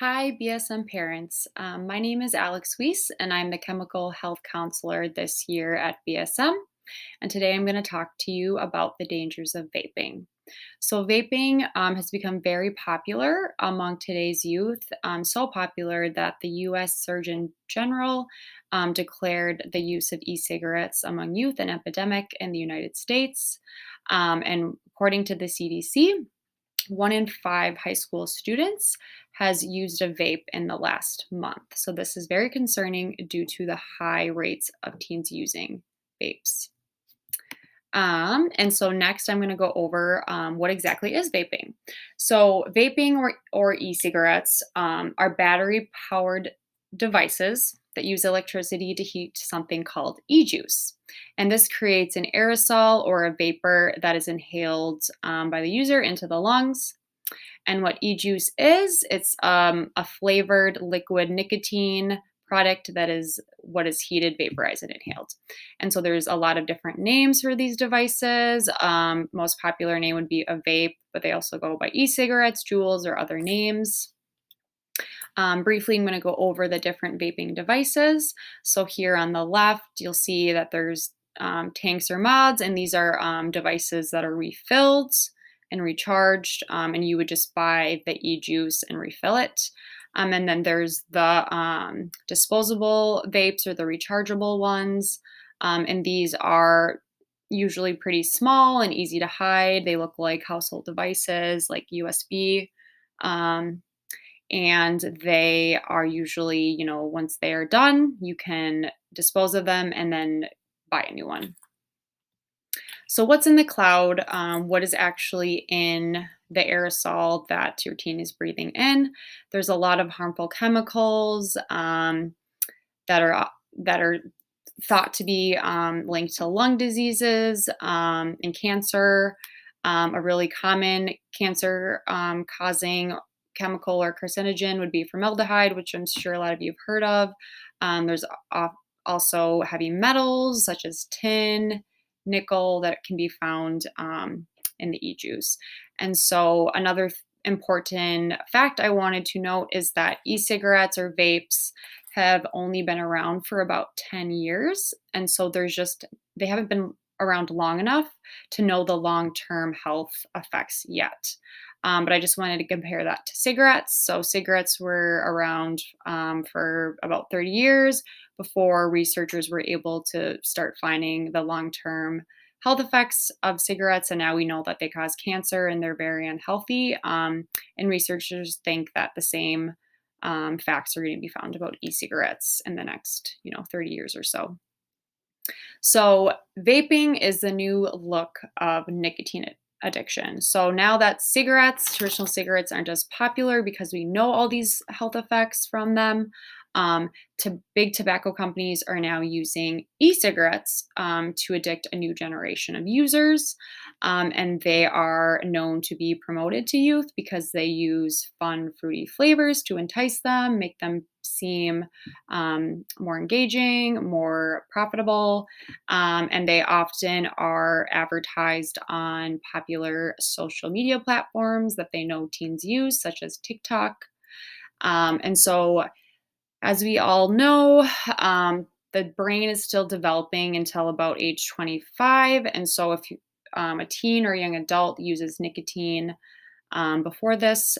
Hi, BSM parents. My name is Alex Wyss, and I'm the chemical health counselor this year at BSM. And today I'm going to talk to you about the dangers of vaping. So, vaping has become very popular among today's youth, so popular that the US Surgeon General declared the use of e cigarettes among youth an epidemic in the United States. And according to the CDC, 1 in 5 high school students has used a vape in the last month. So, this is very concerning due to the high rates of teens using vapes. And so next, I'm going to go over what exactly is vaping. So, vaping or e cigarettes are battery powered devices that use electricity to heat something called e juice. And this creates an aerosol or a vapor that is inhaled by the user into the lungs. And what e-juice is, it's a flavored liquid nicotine product that is what is heated, vaporized, and inhaled. And so there's a lot of different names for these devices. Most popular name would be a vape, but they also go by e-cigarettes, Juuls, or other names. Briefly, I'm going to go over the different vaping devices. So here on the left, you'll see that there's tanks or mods, and these are devices that are refilled and recharged, and you would just buy the e-juice and refill it. And then there's the disposable vapes or the rechargeable ones, and these are usually pretty small and easy to hide. They look like household devices, like USB. Um, and they are usually, once they are done, you can dispose of them and then buy a new one. So, what's in the cloud? What is actually in the aerosol that your teen is breathing in? There's a lot of harmful chemicals that are thought to be linked to lung diseases and cancer. A really common cancer causing chemical or carcinogen would be formaldehyde, which I'm sure a lot of you have heard of. There's also heavy metals such as tin, nickel that can be found in the e-juice. And so, another important fact I wanted to note is that e cigarettes or vapes have only been around for about 10 years. And so, they haven't been around long enough to know the long term health effects yet. But I just wanted to compare that to cigarettes. So, cigarettes were around for about 30 years before researchers were able to start finding the long term health effects of cigarettes. And now we know that they cause cancer and they're very unhealthy. And researchers think that the same facts are going to be found about e cigarettes in the next, 30 years or so. So, vaping is the new look of nicotine addiction. So, now that traditional cigarettes, aren't as popular because we know all these health effects from them, um, big tobacco companies are now using e cigarettes to addict a new generation of users. And they are known to be promoted to youth because they use fun, fruity flavors to entice them, make them seem more engaging, more profitable, and they often are advertised on popular social media platforms that they know teens use, such as TikTok. And so, as we all know, the brain is still developing until about age 25. And so, if a teen or young adult uses nicotine before this,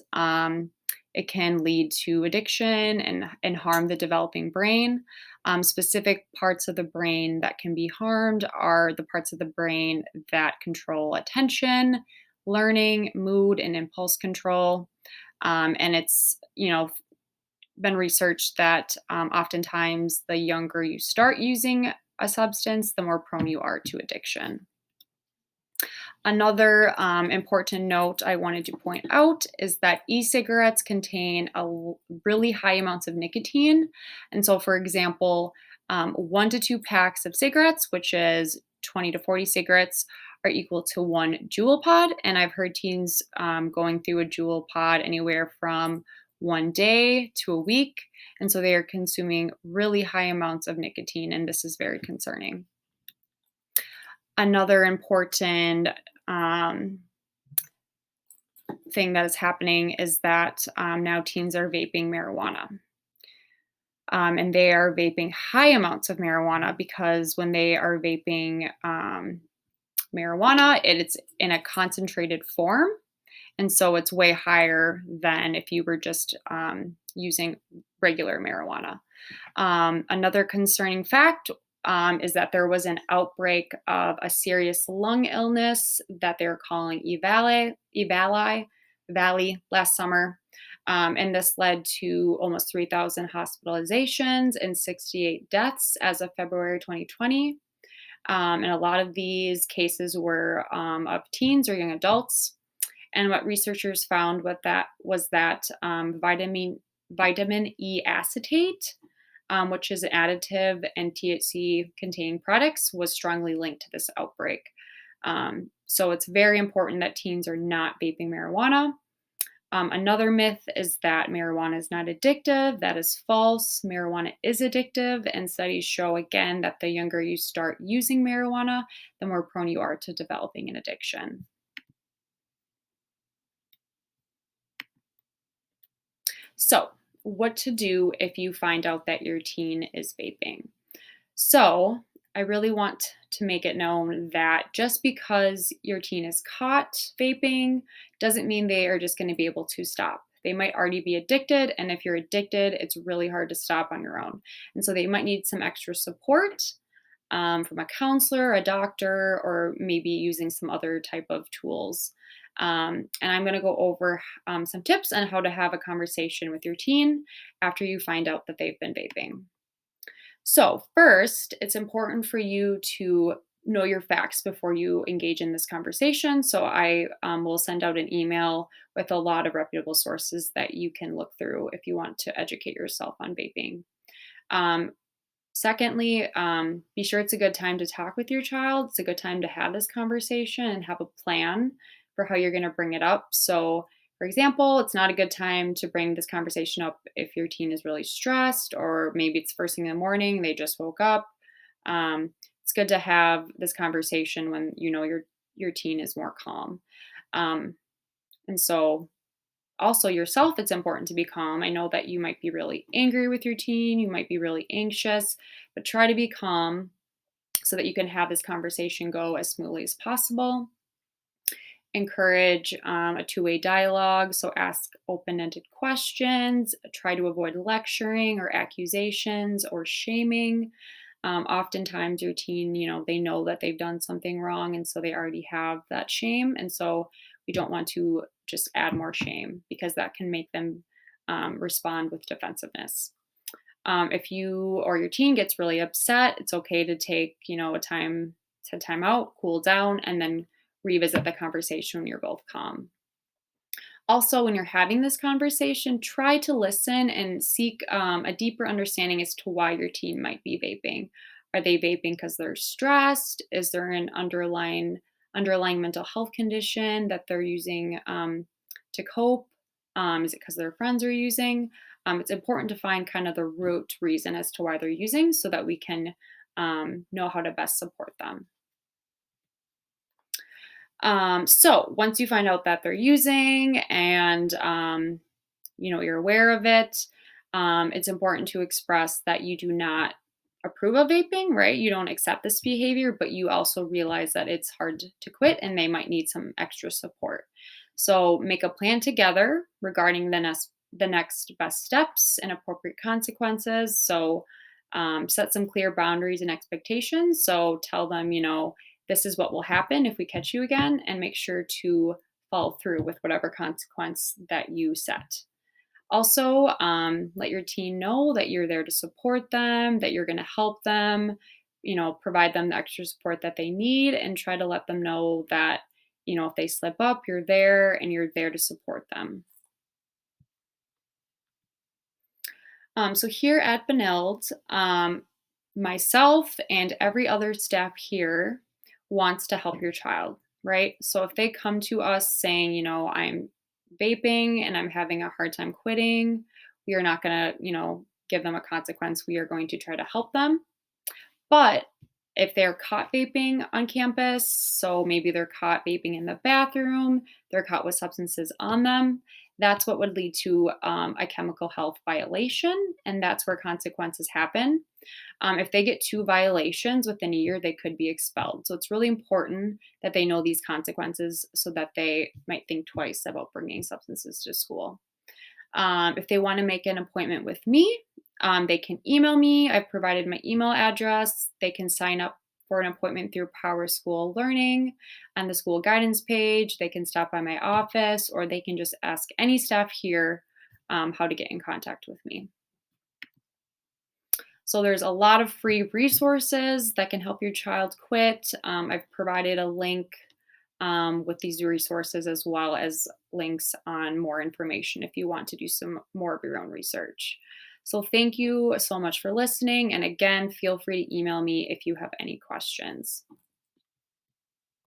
it can lead to addiction and harm the developing brain. Specific parts of the brain that can be harmed are the parts of the brain that control attention, learning, mood, and impulse control. And it's, been researched that oftentimes the younger you start using a substance, the more prone you are to addiction. Another important note I wanted to point out is that e-cigarettes contain really high amounts of nicotine. And so, for example, 1 to 2 packs of cigarettes, which is 20 to 40 cigarettes, are equal to 1 Juul pod. And I've heard teens going through a Juul pod anywhere from 1 day to a week. And so they are consuming really high amounts of nicotine, and this is very concerning. Another important um, thing that is happening is that now teens are vaping marijuana. And they are vaping high amounts of marijuana because when they are vaping marijuana, it's in a concentrated form. And so it's way higher than if you were just using regular marijuana. Another concerning fact is that there was an outbreak of a serious lung illness that they're calling Valley last summer. And this led to almost 3,000 hospitalizations and 68 deaths as of February 2020. And a lot of these cases were of teens or young adults. And what researchers found was that vitamin E acetate, which is an additive and THC containing products, was strongly linked to this outbreak. So it's very important that teens are not vaping marijuana. Another myth is that marijuana is not addictive. That is false. Marijuana is addictive, and studies show again that the younger you start using marijuana, the more prone you are to developing an addiction. So, what to do if you find out that your teen is vaping? So, I really want to make it known that just because your teen is caught vaping doesn't mean they are just going to be able to stop. They might already be addicted, and if you're addicted, it's really hard to stop on your own. And so they might need some extra support from a counselor, a doctor, or maybe using some other type of tools. And I'm going to go over some tips on how to have a conversation with your teen after you find out that they've been vaping. So, first, it's important for you to know your facts before you engage in this conversation. So, I will send out an email with a lot of reputable sources that you can look through if you want to educate yourself on vaping. Um, Secondly, be sure it's a good time to talk with your child. It's a good time to have this conversation and have a plan for how you're going to bring it up. So, for example, it's not a good time to bring this conversation up if your teen is really stressed, or maybe it's first thing in the morning, they just woke up. It's good to have this conversation when you know your teen is more calm. Um, and so, also yourself, it's important to be calm. I know that you might be really angry with your teen, you might be really anxious, but try to be calm so that you can have this conversation go as smoothly as possible. Encourage a two-way dialogue, so ask open-ended questions. Try to avoid lecturing or accusations or shaming. Oftentimes your teen, they know that they've done something wrong, and so they already have that shame, and so we don't want to just add more shame because that can make them respond with defensiveness. If you or your teen gets really upset, it's okay to take, a time out, cool down, and then revisit the conversation when you're both calm. Also, when you're having this conversation, try to listen and seek a deeper understanding as to why your teen might be vaping. Are they vaping because they're stressed? Is there an underlying mental health condition that they're using to cope? Is it because their friends are using? It's important to find kind of the root reason as to why they're using so that we can know how to best support them. So once you find out that they're using and you're aware of it, it's important to express that you do not approve of vaping, right? You don't accept this behavior, but you also realize that it's hard to quit and they might need some extra support. So make a plan together regarding the next best steps and appropriate consequences. So set some clear boundaries and expectations. So tell them, this is what will happen if we catch you again, and make sure to follow through with whatever consequence that you set. Also, let your teen know that you're there to support them, that you're going to help them, provide them the extra support that they need, and try to let them know that, if they slip up, you're there and you're there to support them. So here at Benilde, myself and every other staff here wants to help your child, right? So if they come to us saying, I'm vaping and I'm having a hard time quitting, we are not going to, give them a consequence. We are going to try to help them. But If they're caught vaping on campus, so maybe they're caught vaping in the bathroom, they're caught with substances on them, that's what would lead to a chemical health violation, and that's where consequences happen. If they get two violations within a year, they could be expelled. So it's really important that they know these consequences so that they might think twice about bringing substances to school. If they want to make an appointment with me, they can email me. I've provided my email address. They can sign up for an appointment through Power School Learning on the school guidance page. They can stop by my office, or they can just ask any staff here how to get in contact with me. So there's a lot of free resources that can help your child quit. I've provided a link with these resources, as well as links on more information if you want to do some more of your own research. So thank you so much for listening. And again, feel free to email me if you have any questions.